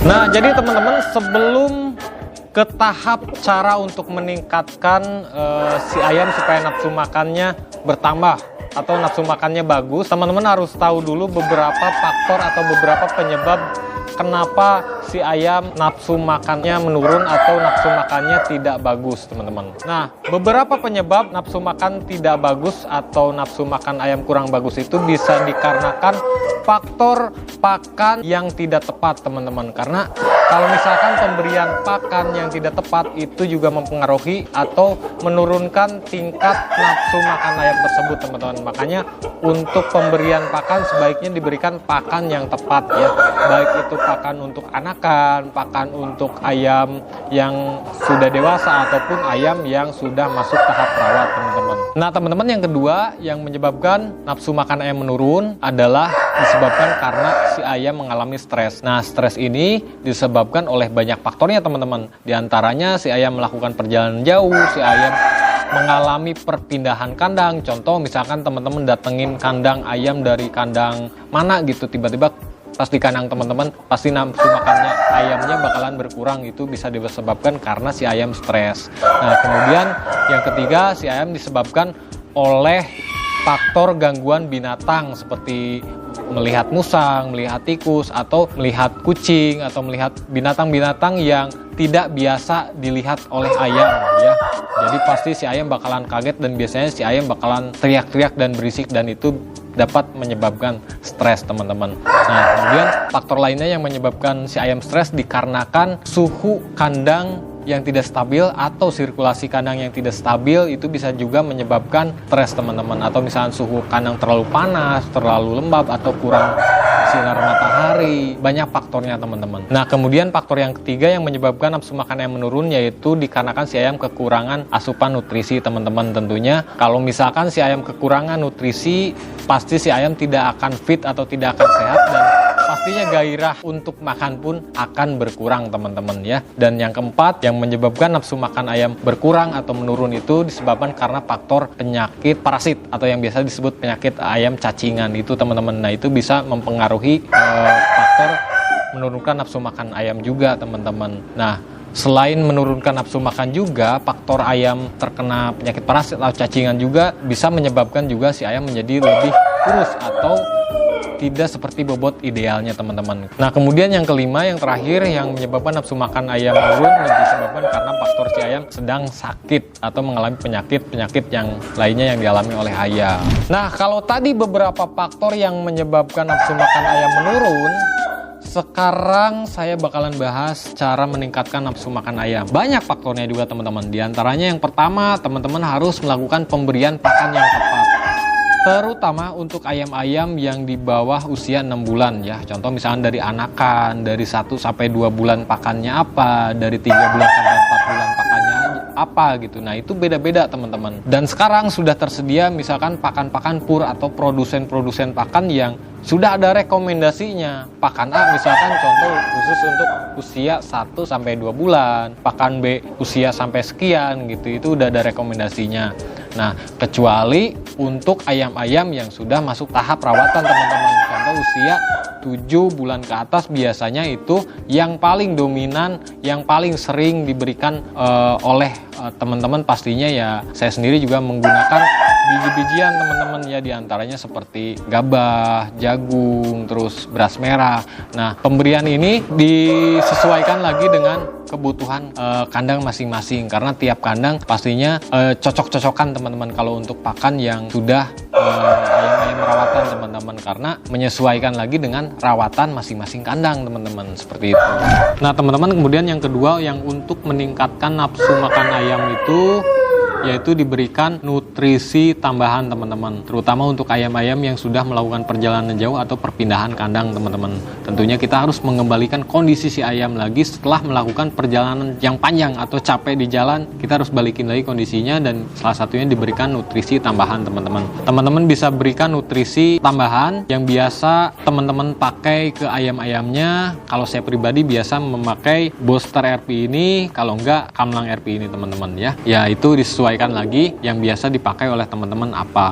Nah, jadi teman-teman, sebelum ke tahap cara untuk meningkatkan si ayam supaya nafsu makannya bertambah atau nafsu makannya bagus, teman-teman harus tahu dulu beberapa faktor atau beberapa penyebab kenapa si ayam nafsu makannya menurun atau nafsu makannya tidak bagus, teman-teman. Nah, beberapa penyebab nafsu makan tidak bagus atau nafsu makan ayam kurang bagus itu bisa dikarenakan faktor pakan yang tidak tepat, teman-teman. Karena kalau misalkan pemberian pakan yang tidak tepat itu juga mempengaruhi atau menurunkan tingkat nafsu makan ayam tersebut, teman-teman. Makanya untuk pemberian pakan sebaiknya diberikan pakan yang tepat ya. Baik itu pakan untuk anakan, pakan untuk ayam yang sudah dewasa ataupun ayam yang sudah masuk tahap perawat, teman-teman. Nah, teman-teman, yang kedua yang menyebabkan nafsu makan ayam menurun adalah disebabkan karena si ayam mengalami stres. Nah, stres ini disebabkan oleh banyak faktornya, teman-teman. Di antaranya si ayam melakukan perjalanan jauh, si ayam mengalami perpindahan kandang. Contoh misalkan teman-teman datengin kandang ayam dari kandang mana gitu, tiba-tiba pas di kandang teman-teman pasti nafsu makannya ayamnya bakalan berkurang. Itu bisa disebabkan karena si ayam stres. Nah, kemudian yang ketiga, si ayam disebabkan oleh faktor gangguan binatang seperti melihat musang, melihat tikus, atau melihat kucing, atau melihat binatang-binatang yang tidak biasa dilihat oleh ayam ya. Jadi pasti si ayam bakalan kaget dan biasanya si ayam bakalan teriak-teriak dan berisik, dan itu dapat menyebabkan stres, teman-teman. Nah, kemudian faktor lainnya yang menyebabkan si ayam stres dikarenakan suhu kandang yang tidak stabil atau sirkulasi kandang yang tidak stabil. Itu bisa juga menyebabkan stres, teman-teman. Atau misalnya suhu kandang terlalu panas, terlalu lembab, atau kurang sinar matahari. Banyak faktornya, teman-teman. Nah, kemudian faktor yang ketiga yang menyebabkan nafsu makan yang menurun yaitu dikarenakan si ayam kekurangan asupan nutrisi, teman-teman. Tentunya kalau misalkan si ayam kekurangan nutrisi, pasti si ayam tidak akan fit atau tidak akan sehat, dan pastinya gairah untuk makan pun akan berkurang, teman-teman ya. Dan yang keempat yang menyebabkan nafsu makan ayam berkurang atau menurun itu disebabkan karena faktor penyakit parasit atau yang biasa disebut penyakit ayam cacingan itu, teman-teman. Nah, itu bisa mempengaruhi faktor menurunkan nafsu makan ayam juga, teman-teman. Nah, selain menurunkan nafsu makan juga, faktor ayam terkena penyakit parasit atau cacingan juga bisa menyebabkan juga si ayam menjadi lebih kurus atau tidak seperti bobot idealnya, teman-teman. Nah, kemudian yang kelima, yang terakhir yang menyebabkan nafsu makan ayam menurun disebabkan karena faktor si ayam sedang sakit atau mengalami penyakit yang lainnya yang dialami oleh ayam. Nah, kalau tadi beberapa faktor yang menyebabkan nafsu makan ayam menurun, sekarang saya bakalan bahas cara meningkatkan nafsu makan ayam. Banyak faktornya juga, teman-teman. Di antaranya yang pertama, teman-teman harus melakukan pemberian pakan yang tepat. Terutama untuk ayam-ayam yang di bawah usia 6 bulan ya. Contoh misalnya dari anakan, dari 1 sampai 2 bulan pakannya apa, dari 3 bulan sampai 4 bulan pakannya apa gitu. Nah, itu beda-beda, teman-teman. Dan sekarang sudah tersedia misalkan pakan-pakan pur atau produsen-produsen pakan yang sudah ada rekomendasinya. Pakan A misalkan contoh khusus untuk usia 1 sampai 2 bulan, pakan B usia sampai sekian gitu. Itu udah ada rekomendasinya. Nah, kecuali untuk ayam-ayam yang sudah masuk tahap perawatan, teman-teman. Contoh usia 7 bulan ke atas biasanya itu yang paling dominan, yang paling sering diberikan oleh teman-teman pastinya ya. Saya sendiri juga menggunakan biji-bijian, teman-teman ya, diantaranya seperti gabah, jagung, terus beras merah. Nah, pemberian ini disesuaikan lagi dengan kebutuhan kandang masing-masing, karena tiap kandang pastinya cocok-cocokan, teman-teman, kalau untuk pakan yang sudah ayam-ayam rawatan, teman-teman, karena menyesuaikan lagi dengan rawatan masing-masing kandang, teman-teman, seperti itu. Nah, teman-teman, kemudian yang kedua yang untuk meningkatkan nafsu makan ayam itu yaitu diberikan nutrisi tambahan, teman-teman, terutama untuk ayam-ayam yang sudah melakukan perjalanan jauh atau perpindahan kandang, teman-teman. Tentunya kita harus mengembalikan kondisi si ayam lagi setelah melakukan perjalanan yang panjang atau capek di jalan. Kita harus balikin lagi kondisinya, dan salah satunya diberikan nutrisi tambahan, teman-teman. Teman-teman bisa berikan nutrisi tambahan yang biasa teman-teman pakai ke ayam-ayamnya. Kalau saya pribadi biasa memakai booster RP ini, kalau enggak Kamlang RP ini, teman-teman ya. Ya, itu disesuaikan lagi yang biasa dipakai oleh teman-teman apa.